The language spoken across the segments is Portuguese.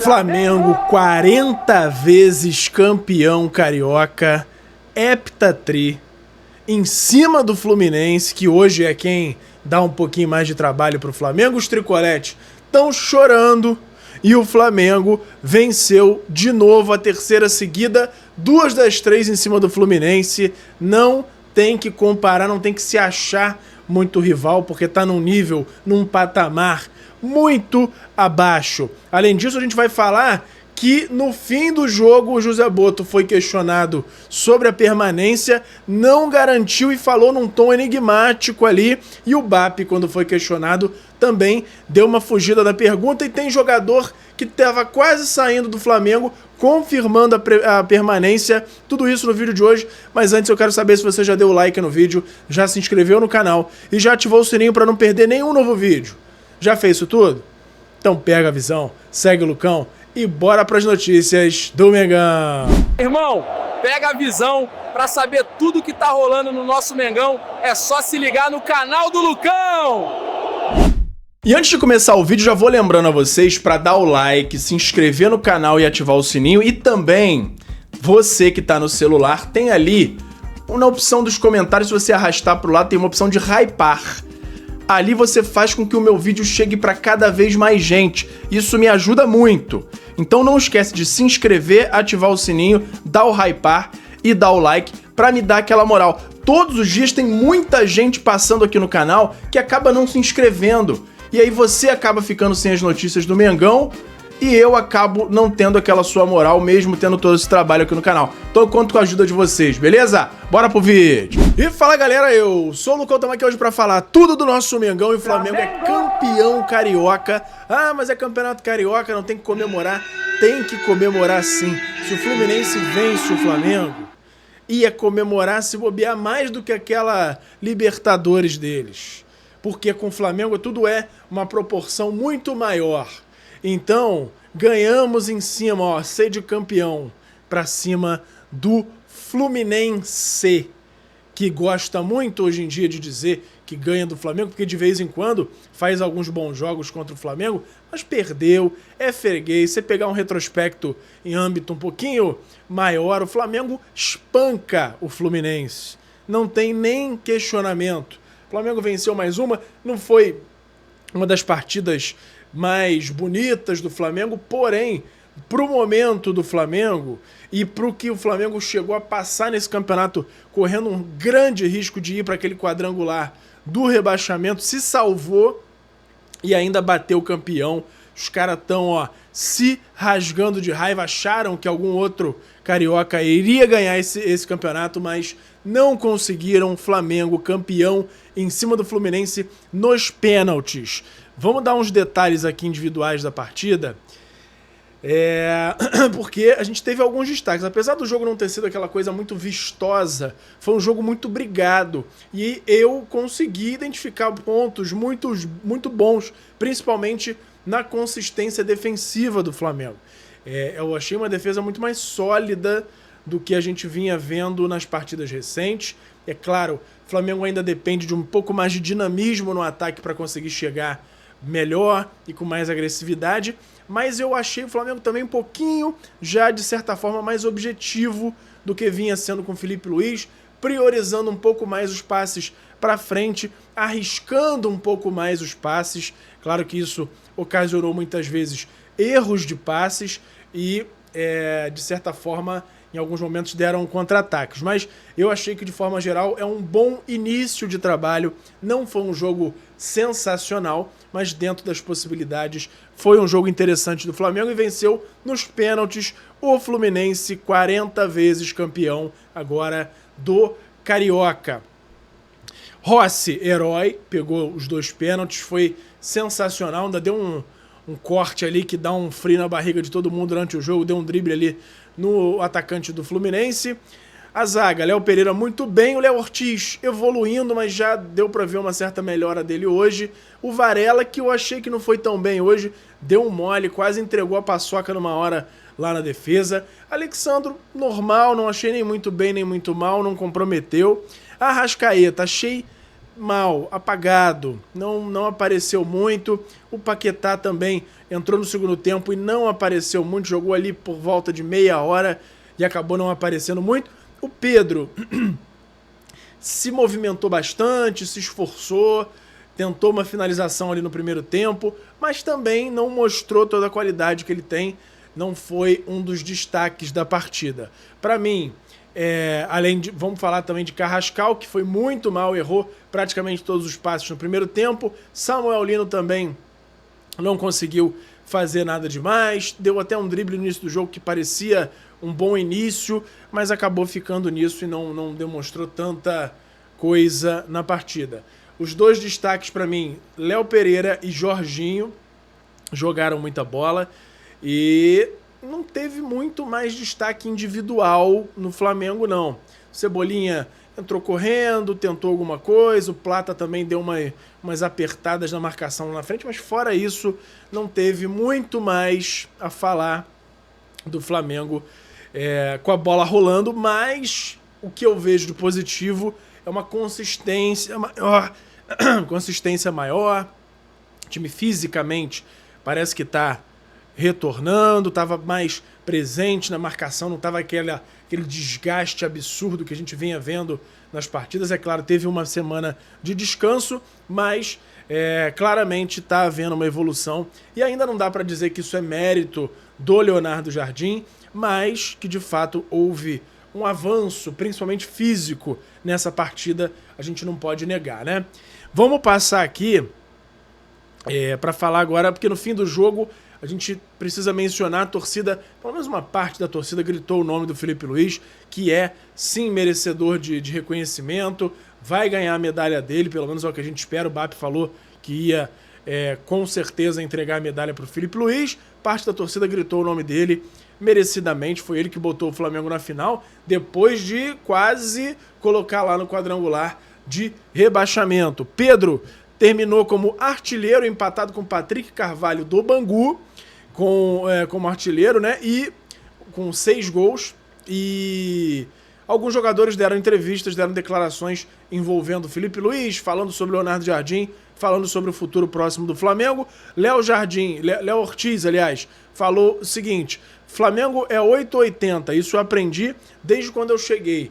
Flamengo 40 vezes campeão carioca, heptatri, em cima do Fluminense, que hoje é quem dá um pouquinho mais de trabalho para o Flamengo. Os tricoletes estão chorando e o Flamengo venceu de novo a terceira seguida, 2 das 3 em cima do Fluminense. Não tem que comparar, não tem que se achar muito rival, porque está num nível, num patamar muito abaixo. Além disso, a gente vai falar que no fim do jogo o José Botto foi questionado sobre a permanência, não garantiu e falou num tom enigmático ali, e o Bappi, quando foi questionado, também deu uma fugida da pergunta, e tem jogador que estava quase saindo do Flamengo confirmando a permanência. Tudo isso no vídeo de hoje, mas antes eu quero saber se você já deu like no vídeo, já se inscreveu no canal e já ativou o sininho para não perder nenhum novo vídeo. Já fez isso tudo? Então pega a visão, segue o Lucão e bora para as notícias do Mengão. Irmão, pega a visão para saber tudo que tá rolando no nosso Mengão. É só se ligar no canal do Lucão. E antes de começar o vídeo, já vou lembrando a vocês para dar o like, se inscrever no canal e ativar o sininho. E também, você que tá no celular, tem ali, na opção dos comentários, se você arrastar pro lado, tem uma opção de hypar. Ali você faz com que o meu vídeo chegue para cada vez mais gente. Isso me ajuda muito. Então não esquece de se inscrever, ativar o sininho, dar o hypar e dar o like para me dar aquela moral. Todos os dias tem muita gente passando aqui no canal que acaba não se inscrevendo. E aí você acaba ficando sem as notícias do Mengão e eu acabo não tendo aquela sua moral, mesmo tendo todo esse trabalho aqui no canal. Então eu conto com a ajuda de vocês, beleza? Bora pro vídeo! E fala galera, eu sou o Lucão, estamos aqui hoje pra falar tudo do nosso Mengão, e o Flamengo é campeão carioca. Ah, mas é campeonato carioca, não tem que comemorar. Tem que comemorar sim. Se o Fluminense vence o Flamengo, ia comemorar se bobear mais do que aquela Libertadores deles. Porque com o Flamengo tudo é uma proporção muito maior. Então, ganhamos em cima, ó, sede campeão, pra cima do Fluminense, que gosta muito hoje em dia de dizer que ganha do Flamengo, porque de vez em quando faz alguns bons jogos contra o Flamengo, mas perdeu, é freguês. Você pegar um retrospecto em âmbito um pouquinho maior, o Flamengo espanca o Fluminense. Não tem nem questionamento. O Flamengo venceu mais uma, não foi uma das partidas mais bonitas do Flamengo, porém, pro momento do Flamengo e pro que o Flamengo chegou a passar nesse campeonato, correndo um grande risco de ir para aquele quadrangular do rebaixamento, se salvou e ainda bateu o campeão. Os caras estão, ó, se rasgando de raiva, acharam que algum outro carioca iria ganhar esse campeonato, mas não conseguiram. Flamengo campeão em cima do Fluminense nos pênaltis. Vamos dar uns detalhes aqui individuais da partida, porque a gente teve alguns destaques. Apesar do jogo não ter sido aquela coisa muito vistosa, foi um jogo muito brigado. E eu consegui identificar pontos muito bons, principalmente na consistência defensiva do Flamengo. Eu achei uma defesa muito mais sólida do que a gente vinha vendo nas partidas recentes. É claro, o Flamengo ainda depende de um pouco mais de dinamismo no ataque para conseguir chegar melhor e com mais agressividade, mas eu achei o Flamengo também um pouquinho, já de certa forma, mais objetivo do que vinha sendo com o Felipe Luiz, priorizando um pouco mais os passes para frente, arriscando um pouco mais os passes. Claro que isso ocasionou muitas vezes erros de passes e, de certa forma, em alguns momentos deram contra-ataques, mas eu achei que de forma geral é um bom início de trabalho. Não foi um jogo sensacional, mas dentro das possibilidades foi um jogo interessante do Flamengo e venceu nos pênaltis o Fluminense, 40 vezes campeão agora do Carioca. Rossi, herói, pegou os 2 pênaltis, foi sensacional, ainda deu um corte ali que dá um frio na barriga de todo mundo durante o jogo, deu um drible ali no atacante do Fluminense. A zaga, Léo Pereira muito bem, o Léo Ortiz evoluindo, mas já deu para ver uma certa melhora dele hoje. O Varela, que eu achei que não foi tão bem hoje, deu um mole, quase entregou a paçoca numa hora lá na defesa. Alexandro, normal, não achei nem muito bem nem muito mal, não comprometeu. Arrascaeta, achei mal, apagado, não apareceu muito. O Paquetá também entrou no segundo tempo e não apareceu muito, jogou ali por volta de meia hora e acabou não aparecendo muito. O Pedro se movimentou bastante, se esforçou, tentou uma finalização ali no primeiro tempo, mas também não mostrou toda a qualidade que ele tem, não foi um dos destaques da partida. Para mim, vamos falar também de Carrascal, que foi muito mal, errou praticamente todos os passes no primeiro tempo. Samuel Lino também não conseguiu fazer nada demais, deu até um drible no início do jogo que parecia um bom início, mas acabou ficando nisso e não demonstrou tanta coisa na partida. Os dois destaques para mim, Léo Pereira e Jorginho, jogaram muita bola e não teve muito mais destaque individual no Flamengo, não. Cebolinha entrou correndo, tentou alguma coisa, o Plata também deu umas apertadas na marcação lá na frente, mas fora isso, não teve muito mais a falar do Flamengo com a bola rolando, mas o que eu vejo de positivo é uma consistência maior, o time fisicamente parece que está retornando, estava mais presente na marcação, não estava aquele desgaste absurdo que a gente vinha vendo nas partidas. É claro, teve uma semana de descanso, mas claramente está havendo uma evolução e ainda não dá para dizer que isso é mérito do Leonardo Jardim, mas que de fato houve um avanço, principalmente físico, nessa partida, a gente não pode negar, né? Vamos passar aqui para falar agora, porque no fim do jogo a gente precisa mencionar a torcida, pelo menos uma parte da torcida gritou o nome do Felipe Luiz, que é sim merecedor de reconhecimento, vai ganhar a medalha dele, pelo menos é o que a gente espera. O BAP falou que ia com certeza entregar a medalha para o Felipe Luiz, parte da torcida gritou o nome dele merecidamente, foi ele que botou o Flamengo na final, depois de quase colocar lá no quadrangular de rebaixamento. Pedro terminou como artilheiro, empatado com Patrick Carvalho do Bangu, como artilheiro, né? E com 6 gols. E alguns jogadores deram entrevistas, deram declarações envolvendo Felipe Luiz, falando sobre Leonardo Jardim, falando sobre o futuro próximo do Flamengo. Léo Ortiz, aliás, falou o seguinte: Flamengo é 880, isso eu aprendi desde quando eu cheguei.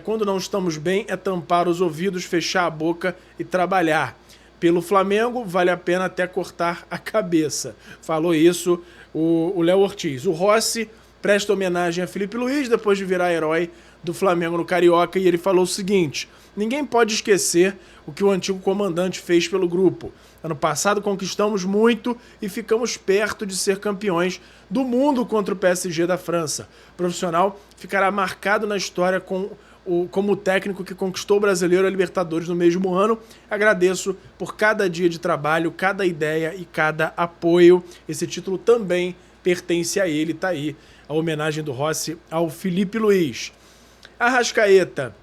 Quando não estamos bem, é tampar os ouvidos, fechar a boca e trabalhar. Pelo Flamengo, vale a pena até cortar a cabeça. Falou isso o Léo Ortiz. O Rossi presta homenagem a Felipe Luiz depois de virar herói do Flamengo no Carioca, e ele falou o seguinte: ninguém pode esquecer o que o antigo comandante fez pelo grupo. Ano passado conquistamos muito e ficamos perto de ser campeões do mundo contra o PSG da França. O profissional ficará marcado na história como o técnico que conquistou o Brasileiro e a Libertadores no mesmo ano. Agradeço por cada dia de trabalho, cada ideia e cada apoio. Esse título também pertence a ele, tá aí a homenagem do Rossi ao Felipe Luiz. Arrascaeta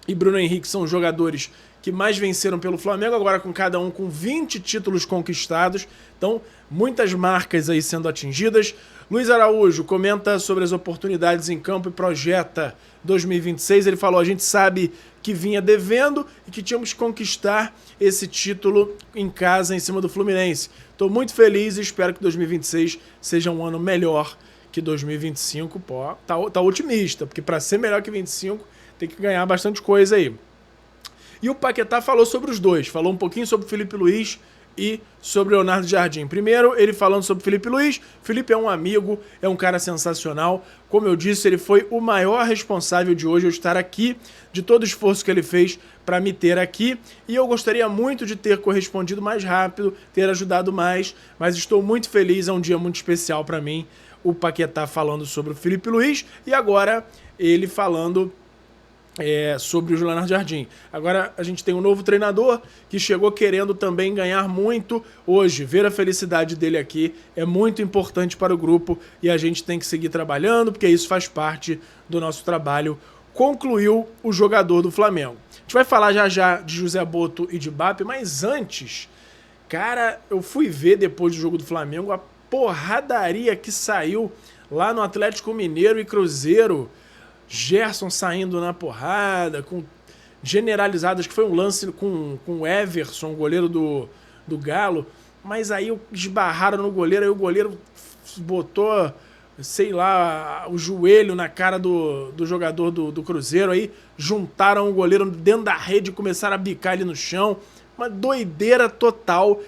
e Bruno Henrique são os jogadores que mais venceram pelo Flamengo, agora com cada um com 20 títulos conquistados, então muitas marcas aí sendo atingidas. Luiz Araújo comenta sobre as oportunidades em campo e projeta 2026. Ele falou: a gente sabe que vinha devendo e que tínhamos que conquistar esse título em casa, em cima do Fluminense. Estou muito feliz e espero que 2026 seja um ano melhor que 2025. Pô, tá otimista, porque para ser melhor que 25 tem que ganhar bastante coisa aí. E o Paquetá falou sobre os dois, falou um pouquinho sobre o Felipe Luiz e sobre o Leonardo Jardim. Primeiro, ele falando sobre o Felipe Luiz. Felipe é um amigo, é um cara sensacional. Como eu disse, ele foi o maior responsável de hoje eu estar aqui, de todo o esforço que ele fez para me ter aqui. E eu gostaria muito de ter correspondido mais rápido, ter ajudado mais, mas estou muito feliz, é um dia muito especial para mim. O Paquetá falando sobre o Felipe Luiz e agora ele falando sobre o Leonardo Jardim. Agora a gente tem um novo treinador que chegou querendo também ganhar muito hoje. Ver a felicidade dele aqui é muito importante para o grupo e a gente tem que seguir trabalhando, porque isso faz parte do nosso trabalho, concluiu o jogador do Flamengo. A gente vai falar já de José Boto e de BAP, mas antes, cara, eu fui ver depois do jogo do Flamengo a porradaria que saiu lá no Atlético Mineiro e Cruzeiro. Gerson saindo na porrada, com generalizadas, que foi um lance com o Everson, o goleiro do Galo, mas aí esbarraram no goleiro, aí o goleiro botou, sei lá, o joelho na cara do jogador do Cruzeiro, aí juntaram o goleiro dentro da rede e começaram a bicar ele no chão, uma doideira total.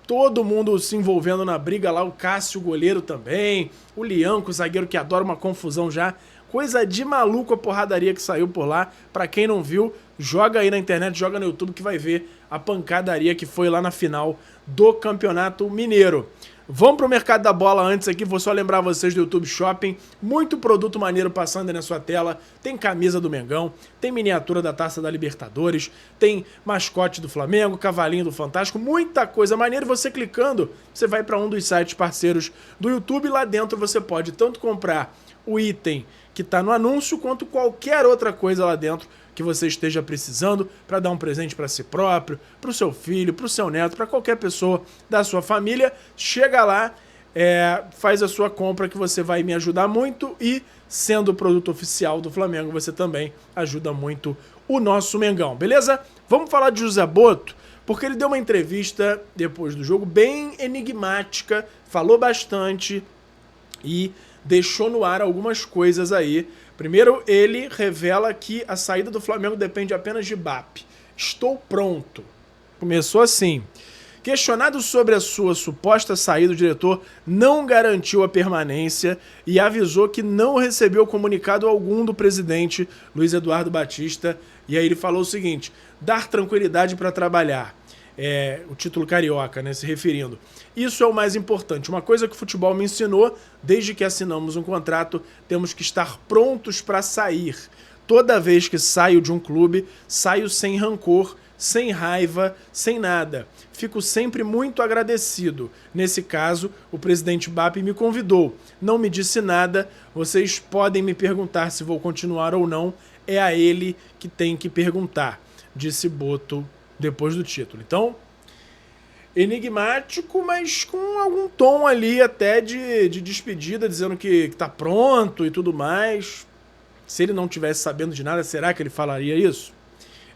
Todo mundo se envolvendo na briga lá, o Cássio, o goleiro também, o Lianco, o zagueiro que adora uma confusão já. Coisa de maluco a porradaria que saiu por lá. Pra quem não viu, joga aí na internet, joga no YouTube que vai ver a pancadaria que foi lá na final do Campeonato Mineiro. Vamos pro mercado da bola antes aqui, vou só lembrar vocês do YouTube Shopping, muito produto maneiro passando aí na sua tela, tem camisa do Mengão, tem miniatura da Taça da Libertadores, tem mascote do Flamengo, cavalinho do Fantástico, muita coisa maneira. Você clicando, você vai para um dos sites parceiros do YouTube, lá dentro você pode tanto comprar o item que está no anúncio, quanto qualquer outra coisa lá dentro que você esteja precisando para dar um presente para si próprio, para o seu filho, para o seu neto, para qualquer pessoa da sua família. Chega lá, faz a sua compra que você vai me ajudar muito, e sendo o produto oficial do Flamengo, você também ajuda muito o nosso Mengão, beleza? Vamos falar de José Botto, porque ele deu uma entrevista depois do jogo bem enigmática, falou bastante e deixou no ar algumas coisas aí. Primeiro, ele revela que a saída do Flamengo depende apenas de BAP. Estou pronto. Começou assim. Questionado sobre a sua suposta saída, o diretor não garantiu a permanência e avisou que não recebeu comunicado algum do presidente Luiz Eduardo Batista. E aí ele falou o seguinte: dar tranquilidade para trabalhar. O título carioca, né, se referindo. Isso é o mais importante. Uma coisa que o futebol me ensinou, desde que assinamos um contrato, temos que estar prontos para sair. Toda vez que saio de um clube, saio sem rancor, sem raiva, sem nada. Fico sempre muito agradecido. Nesse caso, o presidente BAP me convidou. Não me disse nada. Vocês podem me perguntar se vou continuar ou não. É a ele que tem que perguntar, disse Botto depois do título. Então, enigmático, mas com algum tom ali até de despedida, dizendo que tá pronto e tudo mais. Se ele não tivesse sabendo de nada, será que ele falaria isso?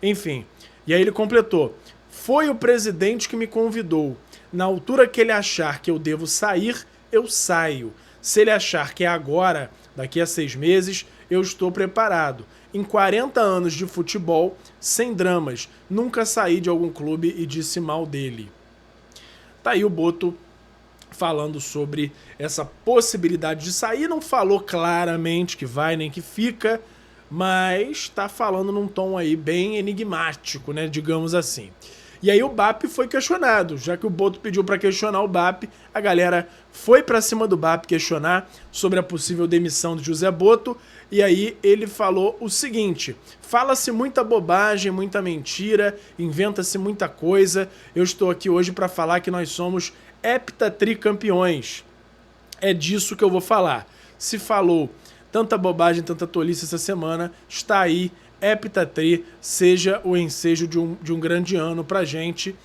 Enfim, e aí ele completou: foi o presidente que me convidou. Na altura que ele achar que eu devo sair, eu saio. Se ele achar que é agora, daqui a 6 meses, eu estou preparado. Em 40 anos de futebol, sem dramas, nunca saí de algum clube e disse mal dele. Tá aí o Botto falando sobre essa possibilidade de sair. Não falou claramente que vai nem que fica, mas tá falando num tom aí bem enigmático, né, digamos assim. E aí o BAP foi questionado. Já que o Botto pediu para questionar o BAP, a galera foi para cima do BAP questionar sobre a possível demissão de José Botto. E aí ele falou o seguinte: fala-se muita bobagem, muita mentira, inventa-se muita coisa. Eu estou aqui hoje para falar que nós somos heptatricampeões. É disso que eu vou falar. Se falou tanta bobagem, tanta tolice essa semana, está aí, heptatri, seja o ensejo de um grande ano pra gente.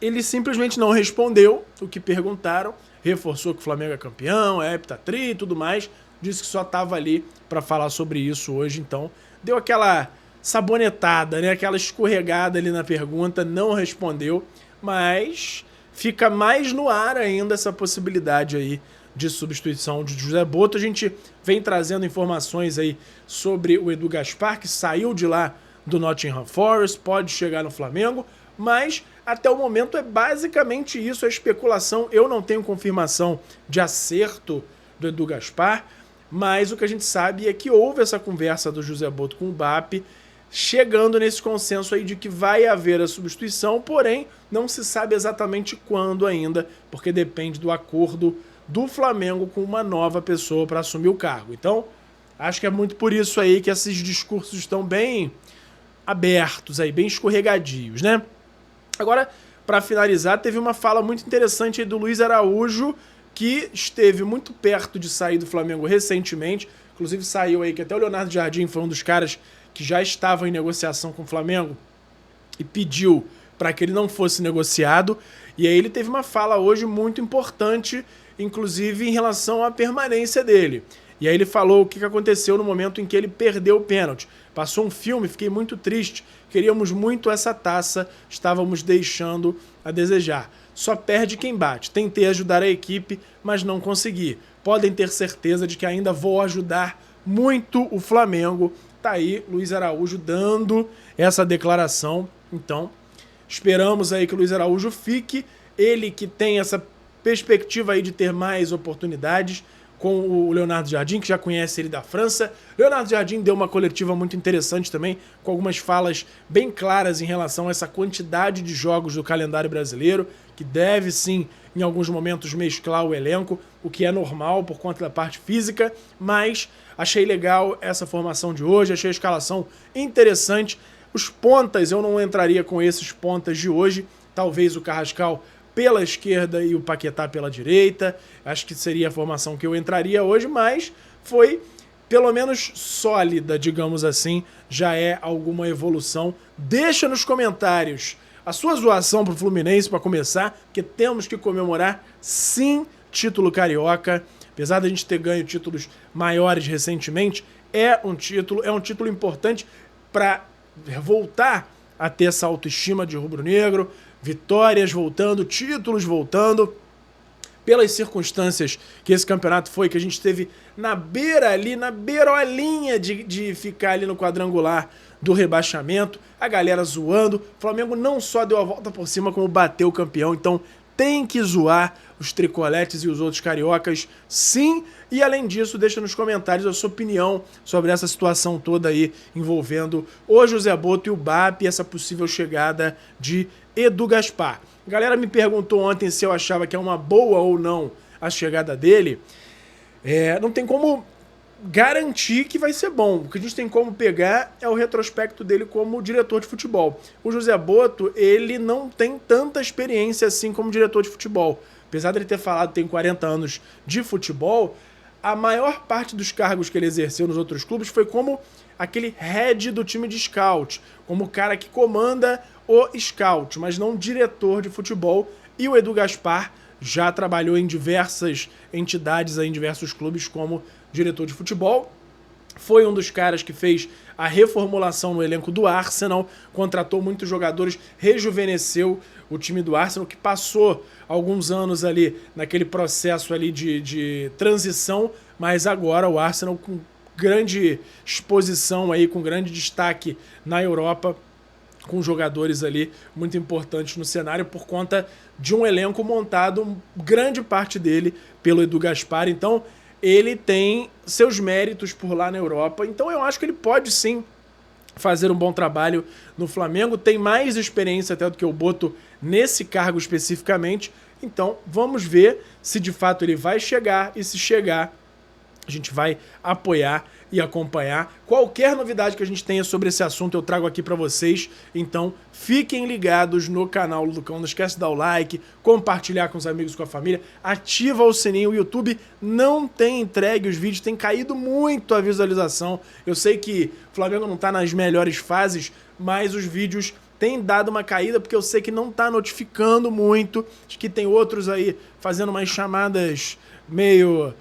Ele simplesmente não respondeu o que perguntaram, reforçou que o Flamengo é campeão, é heptatri e tudo mais, disse que só estava ali para falar sobre isso hoje. Então deu aquela sabonetada, né? Aquela escorregada ali na pergunta, não respondeu, mas fica mais no ar ainda essa possibilidade aí de substituição de José Botto. A gente vem trazendo informações aí sobre o Edu Gaspar, que saiu de lá do Nottingham Forest, pode chegar no Flamengo, mas até o momento é basicamente isso, a especulação. Eu não tenho confirmação de acerto do Edu Gaspar, mas o que a gente sabe é que houve essa conversa do José Botto com o BAP, chegando nesse consenso aí de que vai haver a substituição, porém não se sabe exatamente quando ainda, porque depende do acordo do Flamengo com uma nova pessoa para assumir o cargo. Então, acho que é muito por isso aí que esses discursos estão bem abertos aí, bem escorregadios, né? Agora, para finalizar, teve uma fala muito interessante aí do Luiz Araújo, que esteve muito perto de sair do Flamengo recentemente. Inclusive saiu aí que até o Leonardo Jardim foi um dos caras que já estava em negociação com o Flamengo e pediu para que ele não fosse negociado. E aí ele teve uma fala hoje muito importante, inclusive em relação à permanência dele. E aí ele falou o que aconteceu no momento em que ele perdeu o pênalti. Passou um filme, fiquei muito triste, queríamos muito essa taça, estávamos deixando a desejar. Só perde quem bate. Tentei ajudar a equipe, mas não consegui. Podem ter certeza de que ainda vou ajudar muito o Flamengo. Tá aí Luiz Araújo dando essa declaração. Então, esperamos aí que o Luiz Araújo fique. Ele que tem essa perspectiva aí de ter mais oportunidades com o Leonardo Jardim, que já conhece ele da França. Leonardo Jardim deu uma coletiva muito interessante também, com algumas falas bem claras em relação a essa quantidade de jogos do calendário brasileiro, que deve sim, em alguns momentos, mesclar o elenco, o que é normal por conta da parte física, mas achei legal essa formação de hoje, achei a escalação interessante. Os pontas, eu não entraria com esses pontas de hoje, talvez o Carrascal pela esquerda e o Paquetá pela direita. Acho que seria a formação que eu entraria hoje, mas foi pelo menos sólida, digamos assim. Já é alguma evolução. Deixa nos comentários a sua zoação pro Fluminense para começar, porque temos que comemorar sim título carioca. Apesar da gente ter ganho títulos maiores recentemente, é um título importante para voltar a ter essa autoestima de rubro-negro. Vitórias voltando, títulos voltando, pelas circunstâncias que esse campeonato foi, que a gente teve na beira ali, na beirolinha de ficar ali no quadrangular do rebaixamento, a galera zoando. O Flamengo não só deu a volta por cima, como bateu o campeão, então tem que zoar os tricoletes e os outros cariocas, sim. E além disso, deixa nos comentários a sua opinião sobre essa situação toda aí envolvendo o José Boto e o BAP e essa possível chegada de Edu Gaspar. A galera me perguntou ontem se eu achava que é uma boa ou não a chegada dele. Não tem como garantir que vai ser bom. O que a gente tem como pegar é o retrospecto dele como diretor de futebol. O José Boto, ele não tem tanta experiência assim como diretor de futebol. Apesar dele ter falado que tem 40 anos de futebol, a maior parte dos cargos que ele exerceu nos outros clubes foi como aquele head do time de scout, como o cara que comanda o scout, mas não diretor de futebol. E o Edu Gaspar já trabalhou em diversas entidades, em diversos clubes como diretor de futebol. Foi um dos caras que fez a reformulação no elenco do Arsenal, contratou muitos jogadores, rejuvenesceu o time do Arsenal, que passou alguns anos ali naquele processo ali de transição, mas agora o Arsenal com grande exposição aí, com grande destaque na Europa, com jogadores ali muito importantes no cenário por conta de um elenco montado, grande parte dele pelo Edu Gaspar. Então ele tem seus méritos por lá na Europa, então eu acho que ele pode sim fazer um bom trabalho no Flamengo, tem mais experiência até do que o Boto nesse cargo especificamente, então vamos ver se de fato ele vai chegar, e se chegar a gente vai apoiar e acompanhar. Qualquer novidade que a gente tenha sobre esse assunto eu trago aqui para vocês. Então fiquem ligados no canal do Lucão. Não esquece de dar o like, compartilhar com os amigos, com a família. Ativa o sininho. O YouTube não tem entregue os vídeos. Tem caído muito a visualização. Eu sei que o Flamengo não tá nas melhores fases, mas os vídeos têm dado uma caída porque eu sei que não tá notificando muito. Acho que tem outros aí fazendo umas chamadas meio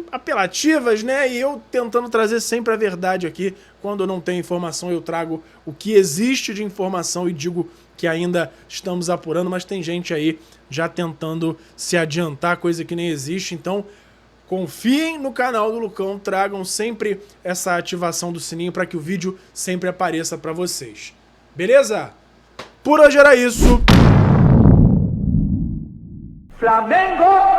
apelativas, né? E eu tentando trazer sempre a verdade aqui. Quando eu não tenho informação, eu trago o que existe de informação e digo que ainda estamos apurando, mas tem gente aí já tentando se adiantar, coisa que nem existe. Então, confiem no canal do Lucão, tragam sempre essa ativação do sininho para que o vídeo sempre apareça para vocês. Beleza? Por hoje era isso. Flamengo!